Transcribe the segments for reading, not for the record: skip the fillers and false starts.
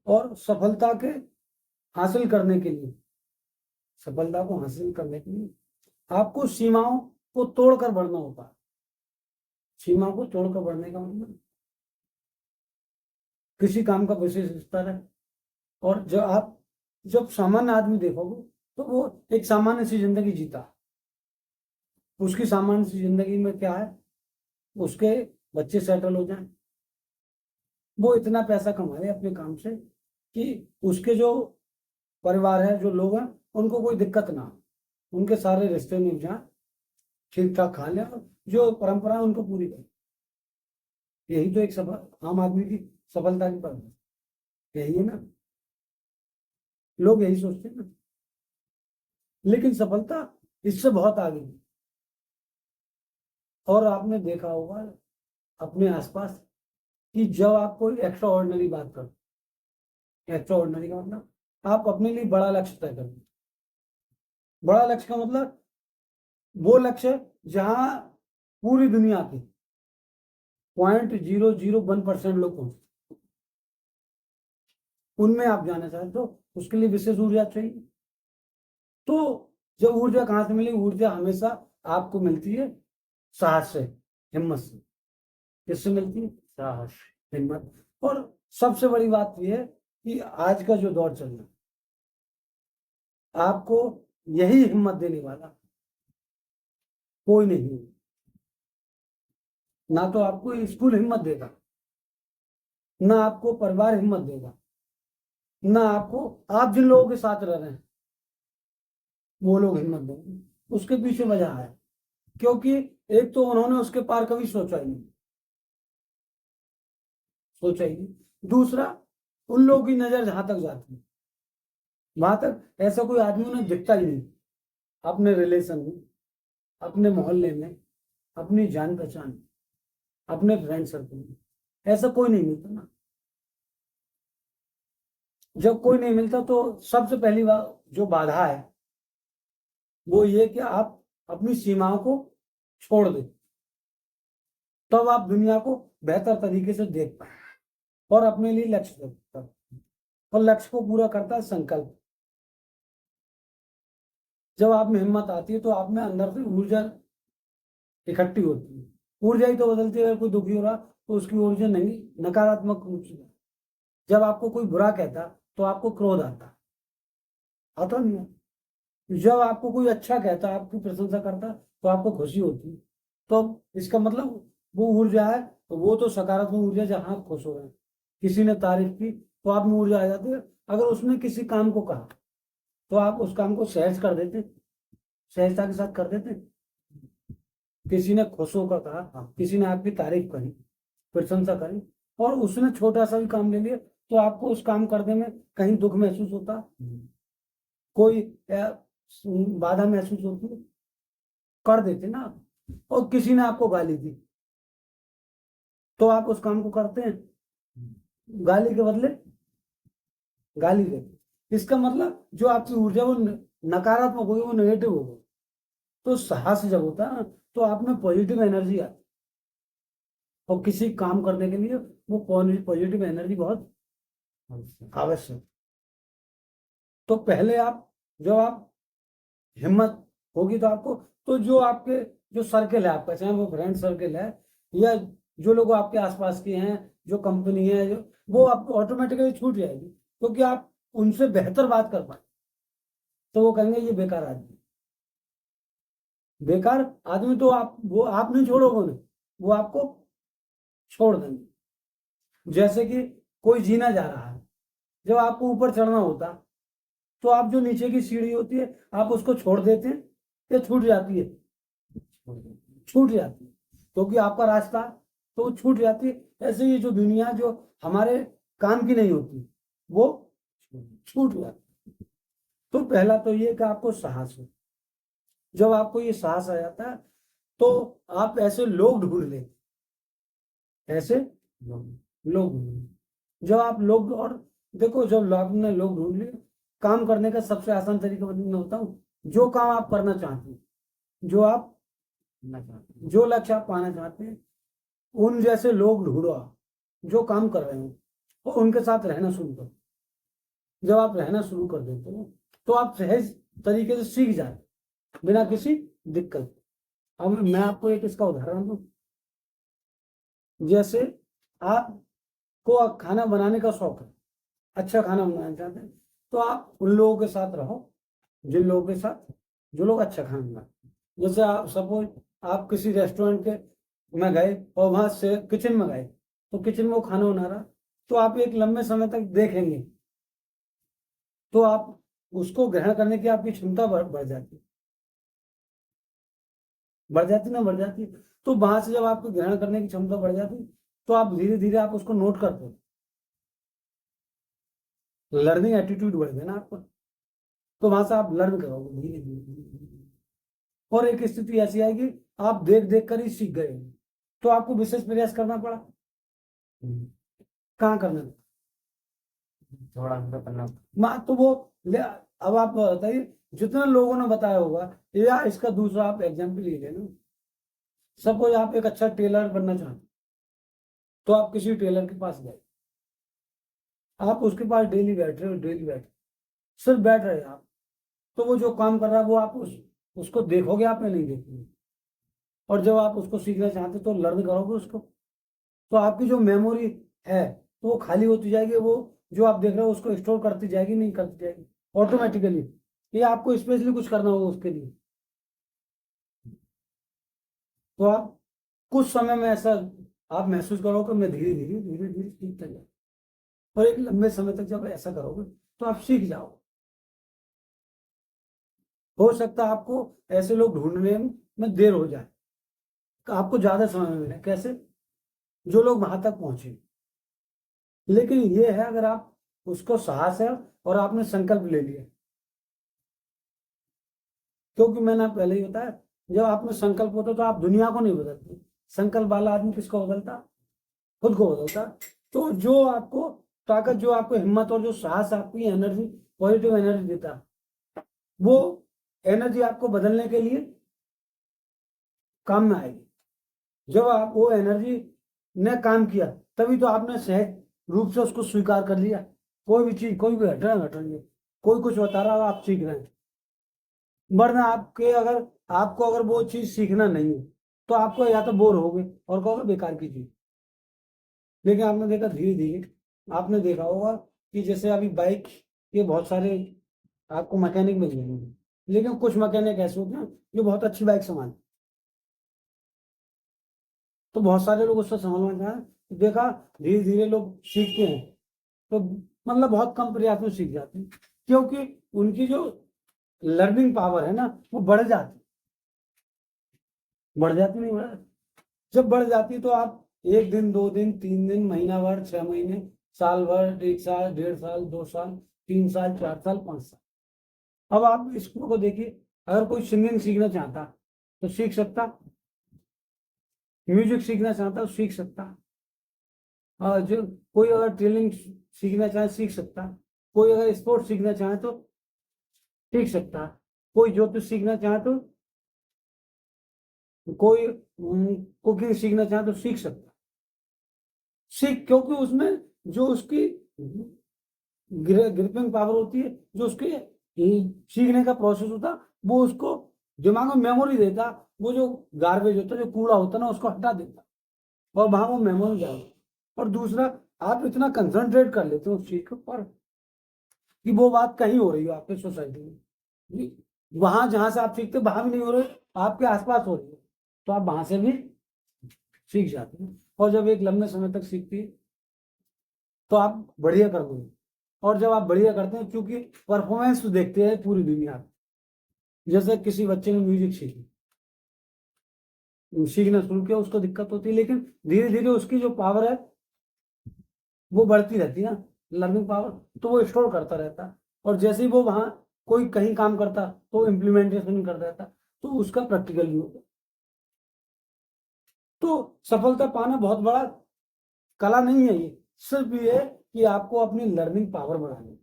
और सफलता के हासिल करने के लिए, सफलता को हासिल करने के लिए आपको सीमाओं को तोड़कर बढ़ना होता है। सीमा को तोड़कर बढ़ने का मतलब किसी काम का विशेष स्तर है, और जब सामान्य आदमी देखोगे तो वो एक सामान्य सी जिंदगी जीता। उसकी सामान्य सी जिंदगी में क्या है, उसके बच्चे सेटल हो जाएं, वो इतना पैसा कमाए अपने काम से कि उसके जो परिवार है, जो लोग हैं, उनको कोई दिक्कत ना हो, उनके सारे रिश्ते निभ जाए, ठीक ठाक खा लें और जो परंपरा है उनको पूरी करें। यही तो एक आम आदमी की सफलता की परंपरा यही है ना, लोग यही सोचते हैं ना। लेकिन सफलता इससे बहुत आगे है। और आपने देखा होगा अपने आसपास कि जब आप कोई एक्स्ट्रा ऑर्डिनरी बात करो, एक्स्ट्रा ऑर्डिनरी का मतलब आप अपने लिए बड़ा लक्ष्य तय करो। बड़ा लक्ष्य का मतलब वो लक्ष्य जहां पूरी दुनिया के 0.001% लोग पहुंचते, उनमें आप जाना चाहते तो उसके लिए विशेष ऊर्जा चाहिए। तो जब ऊर्जा कहां से मिली, ऊर्जा हमेशा आपको मिलती है साहस से, हिम्मत से। किससे मिलती है? साहस, हिम्मत। और सबसे बड़ी बात यह है कि आज का जो दौर चल रहा है, आपको यही हिम्मत देने वाला कोई नहीं है। ना तो आपको स्कूल हिम्मत देगा, ना आपको परिवार हिम्मत देगा, ना आपको आप जिन लोगों के साथ रह रहे हैं वो लोग हिम्मत देंगे। उसके पीछे वजह है क्योंकि एक तो उन्होंने उसके पार कभी सोचा ही नहीं, सोचा ही नहीं। दूसरा, उन लोगों की नजर जहां तक जाती है वहां तक ऐसा कोई आदमी उन्हें दिखता ही नहीं, अपने रिलेशन में, अपने मोहल्ले में, अपनी जान पहचान में, अपने फ्रेंड सर्कल में, ऐसा कोई नहीं मिलता ना। जब कोई नहीं मिलता तो सबसे पहली जो बाधा है वो ये कि आप अपनी सीमाओं को छोड़ दें, तब आप दुनिया को बेहतर तरीके से देख पाए और अपने लिए लक्ष्य तय करें। और लक्ष्य को पूरा करता है संकल्प। जब आप में हिम्मत आती है तो आप में अंदर से ऊर्जा इकट्ठी होती है। ऊर्जा ही तो बदलती है। अगर कोई दुखी हो रहा तो उसकी ऊर्जा नहीं, नकारात्मक रूप से। जब आपको कोई बुरा कहता तो आपको क्रोध आता, आता नहीं है। जब आपको कोई अच्छा कहता, आपकी प्रशंसा करता तो आपको खुशी होती। तो इसका मतलब वो ऊर्जा है, तो वो तो सकारात्मक ऊर्जा जहां आप खुश हो रहे हैं। किसी ने तारीफ की तो आप में ऊर्जा आ जाती है। अगर उसने किसी काम को कहा तो आप उस काम को सहज कर देते, सहजता के साथ कर देते। किसी ने खुश होकर कहा, किसी ने आपकी तारीफ करी, प्रशंसा करी, और उसने छोटा सा भी काम ले लिया तो आपको उस काम करने में कहीं दुख महसूस होता, कोई बाधा महसूस होती, कर देते ना। और किसी ने आपको गाली दी तो आप उस काम को करते हैं, गाली के बदले गाली देते। इसका मतलब जो आपकी ऊर्जा वो नकारात्मक होगी, वो नेगेटिव होगी। तो साहस जब होता है ना तो आप में पॉजिटिव एनर्जी आती है, और किसी काम करने के लिए वो पॉजिटिव एनर्जी बहुत आवश्यक। तो पहले आप, जब आप हिम्मत होगी तो आपको, तो जो आपके जो सर्कल है आपका, चाहे वो फ्रेंड सर्कल है या जो लोग आपके आसपास के हैं, जो कंपनी है, जो वो आपको ऑटोमेटिकली छूट जाएगी क्योंकि आप उनसे बेहतर बात कर पाए। तो वो कहेंगे ये बेकार आदमी, बेकार आदमी। तो आप नहीं छोड़ोगे उन्हें, वो आपको छोड़ देंगे। जैसे कि कोई जीना जा रहा है, जब आपको ऊपर चढ़ना होता तो आप जो नीचे की सीढ़ी होती है आप उसको छोड़ देते हैं या छूट जाती है? छूट जाती है क्योंकि आपका रास्ता, तो वो छूट जाती है। ऐसे ही जो दुनिया जो हमारे काम की नहीं होती वो छूट जाती है। तो पहला तो ये कि आपको साहस हो। जब आपको ये साहस आ जाता है तो आप ऐसे लोग ढूंढ ले, ऐसे लोग ढूंढ ले। जब आप लोग, और देखो जब आपने लोग ढूंढ लिए, काम करने का सबसे आसान तरीका मैं बताऊं, जो काम आप करना चाहते हैं, जो आप जो लक्ष्य आप पाना चाहते हैं, उन जैसे लोग ढूंढो आप जो काम कर रहे हो और उनके साथ रहना शुरू करो। जब आप रहना शुरू कर देते हो तो आप सहज तरीके से सीख जाते बिना किसी दिक्कत। अब मैं आपको एक इसका उदाहरण दूं, जैसे आपको खाना बनाने का शौक है, अच्छा खाना बनाना चाहते हैं, तो आप उन लोगों के साथ रहो जिन लोगों के साथ जो लोग अच्छा खाना बनाते हैं। जैसे आप सपोज आप किसी रेस्टोरेंट के में गए और वहां से किचन में गए, तो किचन में वो खाना बना रहा, तो आप एक लंबे समय तक देखेंगे तो आप उसको ग्रहण करने की आपकी क्षमता बढ़ जाती है, बढ़ जाती है। तो वहां से जब आपको ग्रहण करने की क्षमता बढ़ जाती है तो आप धीरे धीरे आप उसको नोट करते हो, लर्निंग एटीट्यूड बढ़ गया ना आपका, तो वहां से आप लर्न करोगे धीरे धीरे धीरे धीरे। और एक स्थिति ऐसी आएगी आप देख देख कर ही सीख गए, तो आपको विशेष प्रयास करना पड़ा, कहाँ करना था? थोड़ा सा करना तो वो अब आप बताइए, जितने लोगों ने बताया होगा, या इसका दूसरा आप एग्जाम्पल ले लेना, सपोज आप एक अच्छा टेलर बनना चाहते, तो आप किसी टेलर के पास गए, आप उसके पास डेली बैठ रहे हो, डेली बैठ सिर्फ बैठ रहे आप, तो वो जो काम कर रहा है वो आप उसको देखोगे, आपने नहीं देखोगे। और जब आप उसको सीखना चाहते तो लर्न करोगे उसको, तो आपकी जो मेमोरी है तो वो खाली होती जाएगी, वो जो आप देख रहे हो उसको स्टोर करती जाएगी, नहीं करती जाएगी ऑटोमेटिकली, ये आपको स्पेशली कुछ करना होगा उसके लिए। तो आप कुछ समय में ऐसा आप महसूस करोगे, मैं धीरे धीरे धीरे धीरे सीखता जाऊँ, और एक लंबे समय तक जब ऐसा करोगे तो आप सीख जाओ। हो सकता है आपको ऐसे लोग ढूंढने में देर हो जाए, आपको ज्यादा समय मिले, कैसे? जो लोग वहां तक पहुंचे। लेकिन ये है अगर आप उसको साहस है और आपने संकल्प ले लिया, क्योंकि मैंने पहले ही बताया, जब आप में संकल्प होता तो आप दुनिया को नहीं बदलते, संकल्प वाला आदमी किसको बदलता? खुद को बदलता। तो जो आपको ताकत, जो आपको हिम्मत और जो साहस, आपकी एनर्जी, पॉजिटिव एनर्जी देता, वो एनर्जी आपको बदलने के लिए काम में आएगी। जब आप वो एनर्जी ने काम किया तभी तो आपने सहज रूप से उसको स्वीकार कर लिया। कोई भी चीज, कोई भी घटना घट रही है, कोई कुछ बता रहा है, आप सीख रहे हैं, वरना आपको अगर वो चीज सीखना नहीं है तो आपको या तो बोर होगे और कहोगे बेकार की चीज। लेकिन आपने देखा धीरे धीरे, आपने देखा होगा कि जैसे अभी बाइक के बहुत सारे आपको मैकेनिक मिल जाएंगे, लेकिन कुछ मैकेनिक ऐसे होते हैं जो बहुत अच्छी बाइक संभालते, तो बहुत सारे लोग उससे संभालना चाहें, देखा धीरे धीरे लोग सीखते हैं, तो मतलब बहुत कम प्रयास में सीख जाते हैं, क्योंकि उनकी जो लर्निंग पावर है ना वो बढ़ जाती नहीं, बढ़ जब बढ़ जाती तो आप एक दिन, दो दिन, तीन दिन, महीना भर, 6 महीने, साल भर, 1 साल, 1.5 साल, 2 साल, 3 साल, 4 साल, 5 साल। अब आप इसको देखिए, अगर कोई सिंगिंग सीखना चाहता तो सीख सकता, म्यूजिक सीखना चाहता तो सीख सकता, और जो कोई अगर ट्रेनिंग सीखना चाहे सीख सकता, कोई अगर स्पोर्ट्स सीखना चाहे तो सीख सकता, कोई ज्योतिष सीखना चाहे तो, कोई कुकिंग सीखना चाहे तो सीख सकता, क्योंकि उसमें जो उसकी ग्रिपिंग पावर होती है, जो उसके सीखने का प्रोसेस होता, वो उसको दिमाग में मेमोरी देता, वो जो गार्बेज होता, जो कूड़ा होता ना, उसको हटा देता, और वहां वो मेमोरी जाएगी। और दूसरा, आप इतना कंसंट्रेट कर लेते हो उस चीज के ऊपर कि वो बात कहीं हो रही हो आपके सोसाइटी में, वहां जहां से आप सीखते वहां भी नहीं हो रहे, आपके आसपास हो रही है, तो आप वहां से भी सीख जाते हैं। और जब एक लंबे समय तक सीखती है तो आप बढ़िया करोगे, और जब आप बढ़िया करते हैं, क्योंकि परफॉर्मेंस तो देखते हैं पूरी दुनिया, जैसे किसी बच्चे ने म्यूजिक सीखना शुरू किया, उसको दिक्कत होती है, लेकिन धीरे धीरे उसकी जो पावर है वो बढ़ती रहती है ना, लर्निंग पावर, तो वो स्टोर करता रहता है, और जैसे ही वो वहां कोई कहीं काम करता तो इम्प्लीमेंटेशन कर देता, तो उसका प्रैक्टिकल भी होता। तो सफलता पाना बहुत बड़ा कला नहीं है, ये सिर्फ ये है कि आपको अपनी लर्निंग पावर बढ़ानी है।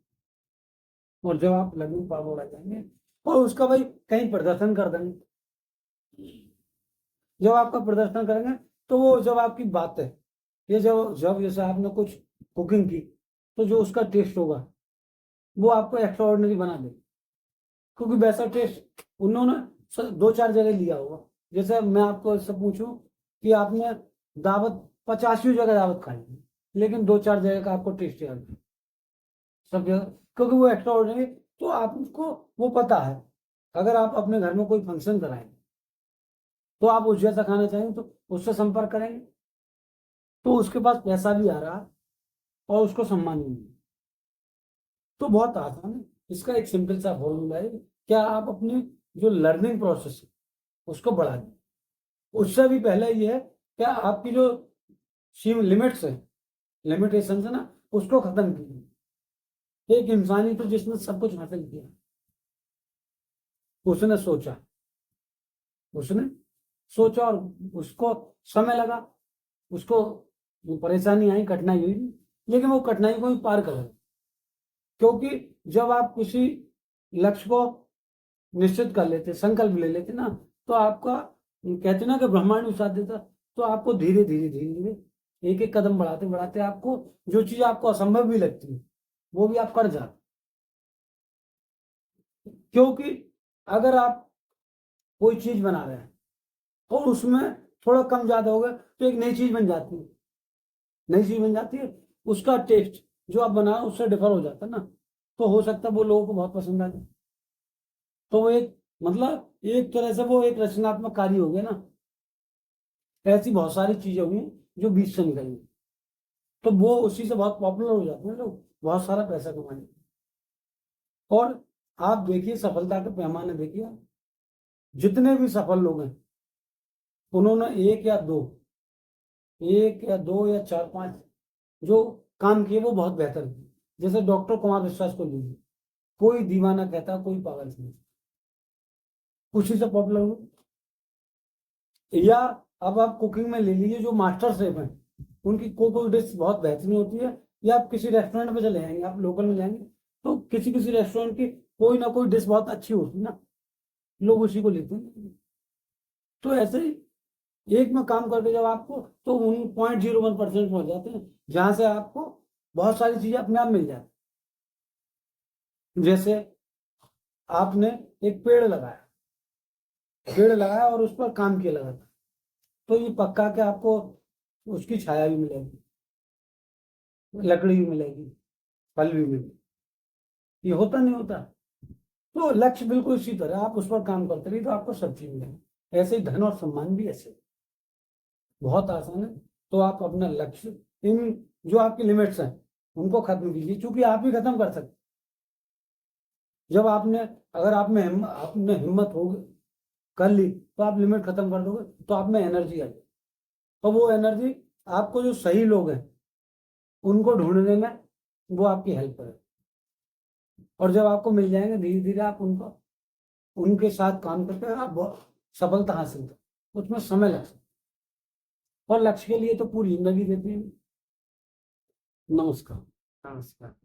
और जब आप लर्निंग पावर बढ़ा जाएंगे और उसका भाई कहीं प्रदर्शन कर देंगे, जब आपका प्रदर्शन करेंगे तो वो जब आपकी बात है, ये जब जब जैसे आपने कुछ कुकिंग की तो जो उसका टेस्ट होगा वो आपको एक्स्ट्रा ऑर्डिनरी बना देगी, क्योंकि वैसा टेस्ट उन्होंने 2-4 जगह लिया होगा। जैसे मैं आपको इससे पूछूं कि आपने दावत 85 जगह दावत खाई है, लेकिन 2-4 जगह का आपको टेस्ट याद है, सब जगह, क्योंकि वो एक्स्ट्रा ऑर्डिनरी, तो आपको वो पता है। अगर आप अपने घर में कोई फंक्शन कराएंगे तो आप उस जैसा खाना चाहेंगे तो उससे संपर्क करेंगे, तो उसके पास पैसा भी आ रहा है और उसको सम्मान भी मिलेगा। तो बहुत आसान है, इसका एक सिंपल सा फॉर्मूला है, क्या आप अपनी जो लर्निंग प्रोसेस है उसको बढ़ा दें। उससे भी पहले ये है, क्या आपकी जो लिमिट्स है, लिमिटेशन है ना, उसको खत्म कीजिए। एक इंसानी तो जिसने सब कुछ हासिल किया, उसने सोचा, उसने सोचा और उसको समय लगा, उसको परेशानी आई, कठिनाई हुई, लेकिन वो कठिनाई को भी पार कर गया। क्योंकि जब आप किसी लक्ष्य को निश्चित कर लेते, संकल्प ले लेते ना, तो आपका, कहते ना कि ब्रह्मांड साथ देता, तो आपको धीरे धीरे धीरे धीरे एक एक कदम बढ़ाते बढ़ाते आपको जो चीज आपको असंभव भी लगती है वो भी आप कर जाते। क्योंकि अगर आप कोई चीज बना रहे हैं और उसमें थोड़ा कम ज्यादा हो गया तो एक नई चीज बन जाती है, नई चीज बन जाती है, उसका टेस्ट जो आप बना उससे डिफर हो जाता है ना, तो हो सकता है वो लोगों को बहुत पसंद आ जाए। तो वो एक, मतलब एक तरह से वो एक रचनात्मक कार्य हो गया ना। ऐसी बहुत सारी चीजें हुई जो बीच से निकली, तो वो उसी से बहुत पॉपुलर हो जाते हैं लोग, बहुत सारा पैसा कमाने। और आप देखिए सफलता के पैमाने देखिए, जितने भी सफल लोग हैं उन्होंने एक या दो या 4-5 जो काम किए वो बहुत बेहतर किए। जैसे डॉक्टर कुमार विश्वास को लीजिए, कोई दीवाना कहता, कोई पागल नहीं, उसी से पॉपुलर हुए। या अब आप कुकिंग में ले लीजिए, जो मास्टर शेफ हैं उनकी कोई डिश बहुत बेहतरीन होती है, या आप किसी रेस्टोरेंट में चले जाएंगे, आप लोकल में जाएंगे तो किसी किसी रेस्टोरेंट की कोई ना कोई डिश बहुत अच्छी होती है ना, लोग उसी को लेते हैं। तो ऐसे ही एक में काम करके जब आपको, तो उन 0.01% पहुंच जाते हैं जहां से आपको बहुत सारी चीजें अपने आप मिल जाती। जैसे आपने एक पेड़ लगाया और उस पर काम किया लगातार, तो ये पक्का कि आपको उसकी छाया भी मिलेगी, लकड़ी भी मिलेगी, फल भी मिलेगी। ये होता नहीं होता। तो लक्ष्य बिल्कुल इसी तरह, आप उस पर काम करते रहिए तो आपको सब चीज मिलेगी। ऐसे ही धन और सम्मान भी ऐसे बहुत आसान है। तो आप अपना लक्ष्य, इन जो आपकी लिमिट्स हैं उनको खत्म कीजिए, क्योंकि आप ही खत्म कर सकते। जब आपने, अगर आपने हिम्मत हो कर ली तो आप लिमिट खत्म कर दोगे, तो आप में एनर्जी आ जाए, तो वो एनर्जी आपको जो सही लोग हैं उनको ढूंढने में वो आपकी हेल्प करे। और जब आपको मिल जाएंगे धीरे धीरे, आप उनके साथ काम करके आप बहुत सफलता हासिल कर, उसमें समय लग सकता है। और लक्ष्य के लिए तो पूरी जिंदगी देते हैं। नमस्कार। नमस्कार।